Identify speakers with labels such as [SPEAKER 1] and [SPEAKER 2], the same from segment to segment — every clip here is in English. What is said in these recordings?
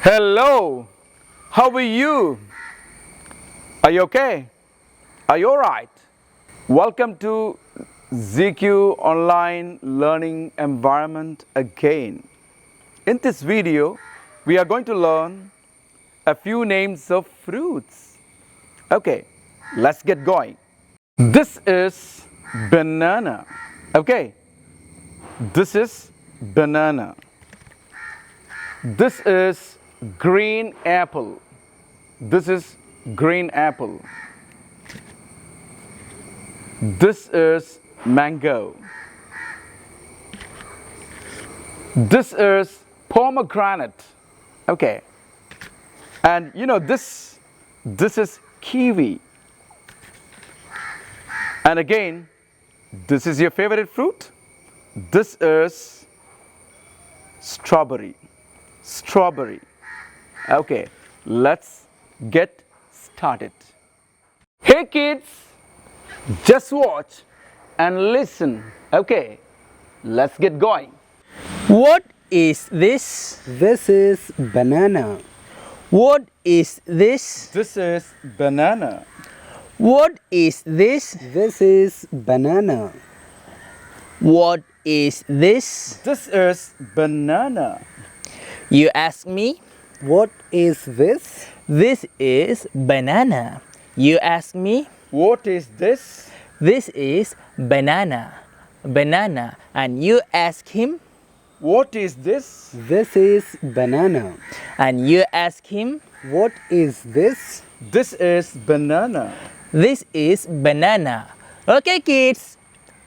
[SPEAKER 1] Hello, how are you? Are you okay? Are you alright? Welcome to ZQ Online Learning Environment again. In this video, we are going to learn a few names of fruits. Okay, let's get going. This is banana. Okay, this is banana. This is green apple. This is green apple. This is mango. This is pomegranate. Okay. And you know this is kiwi. And again, this is your favorite fruit. This is strawberry. Strawberry. Okay, let's get started. Hey kids, just watch and listen. Okay, let's get going.
[SPEAKER 2] What is this?
[SPEAKER 3] This is banana.
[SPEAKER 2] What is this?
[SPEAKER 1] This is banana.
[SPEAKER 2] What is this?
[SPEAKER 3] This is banana.
[SPEAKER 2] What is this?
[SPEAKER 1] This is banana.
[SPEAKER 2] You ask me?
[SPEAKER 3] What is this?
[SPEAKER 2] This is banana. You ask me?
[SPEAKER 1] What is this?
[SPEAKER 2] This is banana. Banana. And you ask him?
[SPEAKER 1] What is this?
[SPEAKER 3] This is banana.
[SPEAKER 2] And you ask him?
[SPEAKER 3] What is this?
[SPEAKER 1] This is banana.
[SPEAKER 2] This is banana. Okay kids,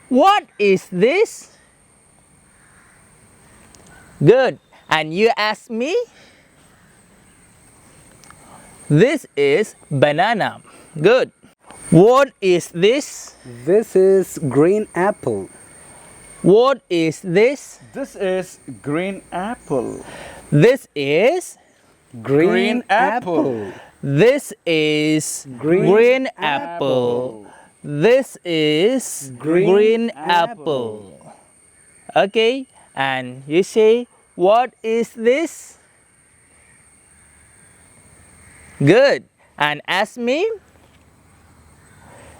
[SPEAKER 2] what is this? Good. And you ask me? This is banana. Good. What is this?
[SPEAKER 3] This is green apple.
[SPEAKER 2] What is this?
[SPEAKER 1] This is green apple.
[SPEAKER 2] This is
[SPEAKER 1] Green apple.
[SPEAKER 2] This is
[SPEAKER 3] Green
[SPEAKER 2] apple. This is
[SPEAKER 3] Green
[SPEAKER 2] apple. Okay, and you say, what is this? Good. And ask me.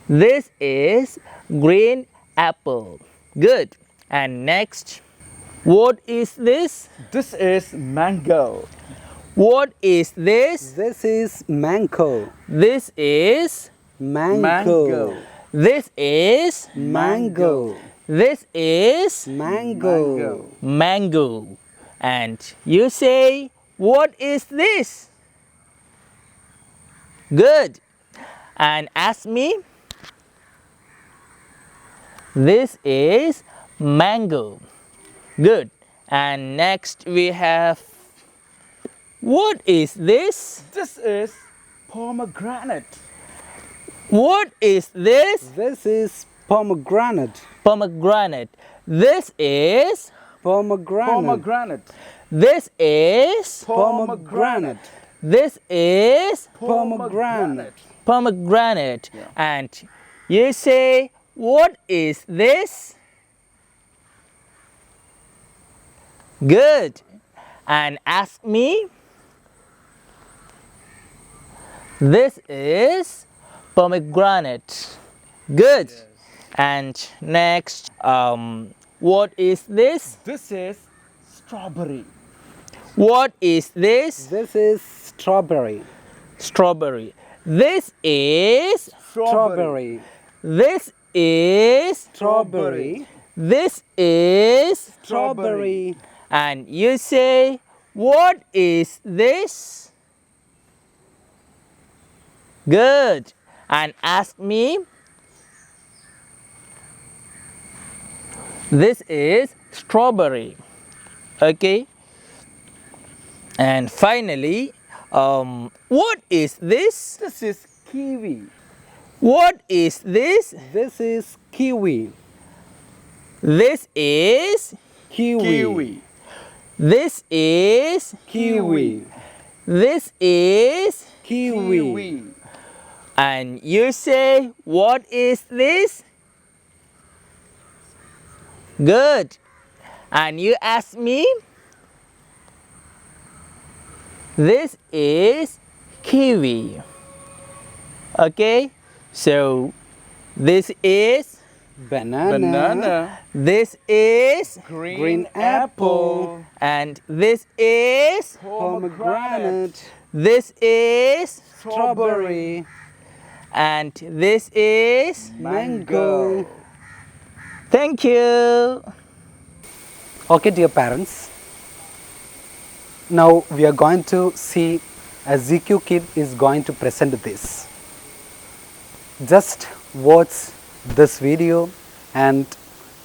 [SPEAKER 2] This is green apple. Good. And next, what is this?
[SPEAKER 1] This is mango.
[SPEAKER 2] What is this?
[SPEAKER 3] This is mango.
[SPEAKER 2] This is
[SPEAKER 3] Mango.
[SPEAKER 2] this is
[SPEAKER 3] Mango.
[SPEAKER 2] this is
[SPEAKER 3] Mango.
[SPEAKER 2] mango. And you say, what is this? Good. And ask me. This is mango. Good. And next we have, what is this?
[SPEAKER 1] This is pomegranate.
[SPEAKER 2] What is this?
[SPEAKER 3] This is pomegranate.
[SPEAKER 2] Pomegranate. This is
[SPEAKER 3] Pomegranate.
[SPEAKER 1] Pomegranate.
[SPEAKER 2] this is
[SPEAKER 3] Pomegranate.
[SPEAKER 2] this is
[SPEAKER 3] Pomegranate.
[SPEAKER 2] pomegranate.
[SPEAKER 1] Yeah.
[SPEAKER 2] And you say, what is this? Good. And ask me. This is pomegranate. Good.
[SPEAKER 1] Yes.
[SPEAKER 2] And next, what is this?
[SPEAKER 1] This is strawberry.
[SPEAKER 2] What is this?
[SPEAKER 3] This is strawberry.
[SPEAKER 2] Strawberry. This is
[SPEAKER 3] Strawberry.
[SPEAKER 2] this is
[SPEAKER 3] Strawberry.
[SPEAKER 2] this is
[SPEAKER 3] Strawberry.
[SPEAKER 2] and you say, what is this? Good. And ask me. This is strawberry. Okay. And finally, what is this?
[SPEAKER 1] This is kiwi.
[SPEAKER 2] What is this?
[SPEAKER 3] This is kiwi.
[SPEAKER 2] This is
[SPEAKER 1] Kiwi.
[SPEAKER 2] this is
[SPEAKER 3] Kiwi.
[SPEAKER 2] this is
[SPEAKER 3] Kiwi.
[SPEAKER 2] and you say, what is this? Good. And you ask me. This is kiwi. Okay, so this is
[SPEAKER 3] Banana.
[SPEAKER 2] this is
[SPEAKER 3] Green apple.
[SPEAKER 2] and this is
[SPEAKER 3] Pomegranate.
[SPEAKER 2] this is
[SPEAKER 3] Strawberry.
[SPEAKER 2] and this is
[SPEAKER 3] Mango.
[SPEAKER 2] thank you.
[SPEAKER 3] Okay, dear parents. Now we are going to see a ZQ kid is going to present this. Just watch this video and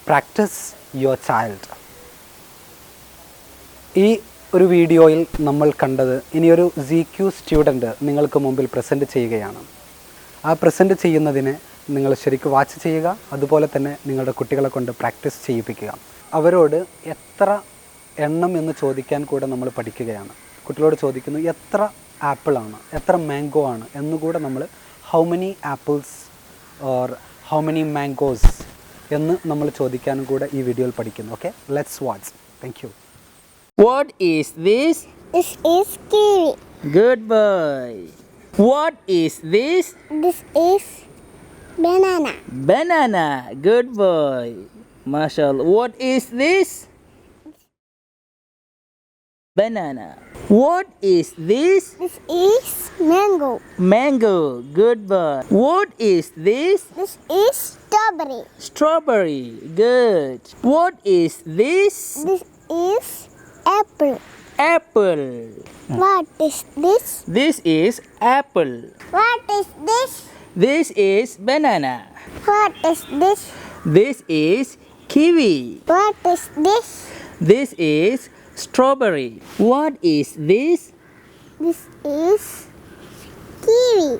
[SPEAKER 3] practice your child. ഈ ഒരു വീഡിയോയിൽ നമ്മൾ കണ്ടത് ഇനിയൊരു ZQ student നിങ്ങൾക്ക് മുമ്പിൽ present ചെയ്യുകയാണ്. ആ പ്രസൻറ്റ് ചെയ്യുന്നതിനെ നിങ്ങൾ ശരിക്കും വാച്ച് ചെയ്യുക, അതുപോലെ തന്നെ നിങ്ങളുടെ കുട്ടികളെ കൊണ്ട് പ്രാക്ടീസ് ചെയ്യിപ്പിക്കുക. അവരോട് എത്ര എണ്ണം എന്ന് ചോദിക്കാൻ കൂടെ നമ്മൾ പഠിക്കുകയാണ്. കുട്ടികളോട് ചോദിക്കുന്നു എത്ര ആപ്പിളാണ്, എത്ര മാംഗോ ആണ് എന്നുകൂടെ നമ്മൾ how many apples or how many mangoes എന്ന് നമ്മൾ ചോദിക്കാനും കൂടെ ഈ വീഡിയോയിൽ പഠിക്കുന്നു. Okay, let's watch. Thank you.
[SPEAKER 2] What is this?
[SPEAKER 4] This is kiwi.
[SPEAKER 2] Good boy. What is this?
[SPEAKER 4] This is banana.
[SPEAKER 2] Banana. Good boy. Mashallah. What is this? Banana. What is this?
[SPEAKER 4] This is mango.
[SPEAKER 2] Mango. Good boy. What is this?
[SPEAKER 4] This is strawberry.
[SPEAKER 2] Strawberry. Good. What is this?
[SPEAKER 4] This is apple.
[SPEAKER 2] Apple.
[SPEAKER 4] What is this?
[SPEAKER 2] This is apple.
[SPEAKER 4] What is this?
[SPEAKER 2] This is banana.
[SPEAKER 4] What is this?
[SPEAKER 2] This is kiwi.
[SPEAKER 4] What is this?
[SPEAKER 2] This is strawberry. What is this?
[SPEAKER 4] This is kiwi.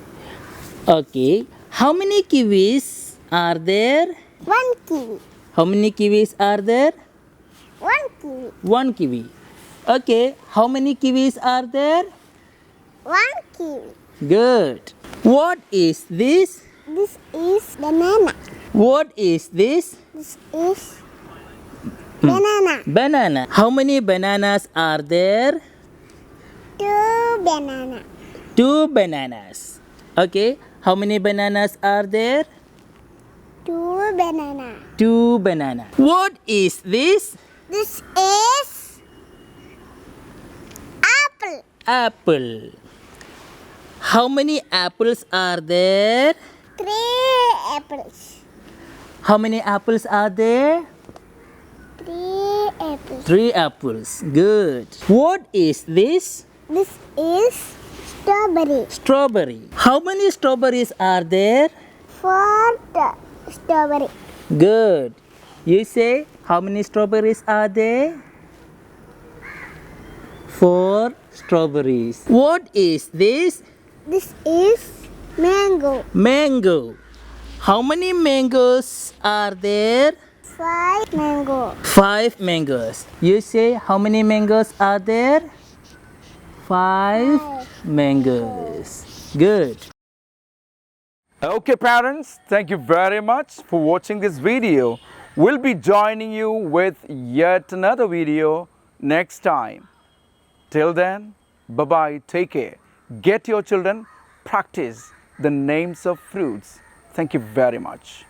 [SPEAKER 2] Okay. How many kiwis are there?
[SPEAKER 4] One kiwi.
[SPEAKER 2] How many kiwis are there?
[SPEAKER 4] One kiwi.
[SPEAKER 2] One kiwi. Okay. How many kiwis are there?
[SPEAKER 4] One kiwi.
[SPEAKER 2] Good. What is this?
[SPEAKER 4] This is banana.
[SPEAKER 2] What is this?
[SPEAKER 4] This is banana.
[SPEAKER 2] Banana. How many bananas are there?
[SPEAKER 4] Two banana.
[SPEAKER 2] Two bananas. Okay. How many bananas are there?
[SPEAKER 4] Two banana.
[SPEAKER 2] Two banana. What is this?
[SPEAKER 4] This is apple.
[SPEAKER 2] Apple. How many apples are there?
[SPEAKER 4] Three apples.
[SPEAKER 2] How many apples are there?
[SPEAKER 4] Three apples.
[SPEAKER 2] Three apples. Good. What is this?
[SPEAKER 4] This is strawberry.
[SPEAKER 2] Strawberry. How many strawberries are there?
[SPEAKER 4] Four strawberry.
[SPEAKER 2] Good. You say how many strawberries are there? 4 strawberries. What is this?
[SPEAKER 4] This is mango.
[SPEAKER 2] Mango. How many mangoes are there?
[SPEAKER 4] 5 mango.
[SPEAKER 2] 5 mangoes. You say how many mangoes are there? 5 mangoes. Good.
[SPEAKER 1] Okay, parents, thank you very much for watching this video. We'll be joining you with yet another video next time. Till then, bye-bye, take care. Get your children, practice the names of fruits. Thank you very much.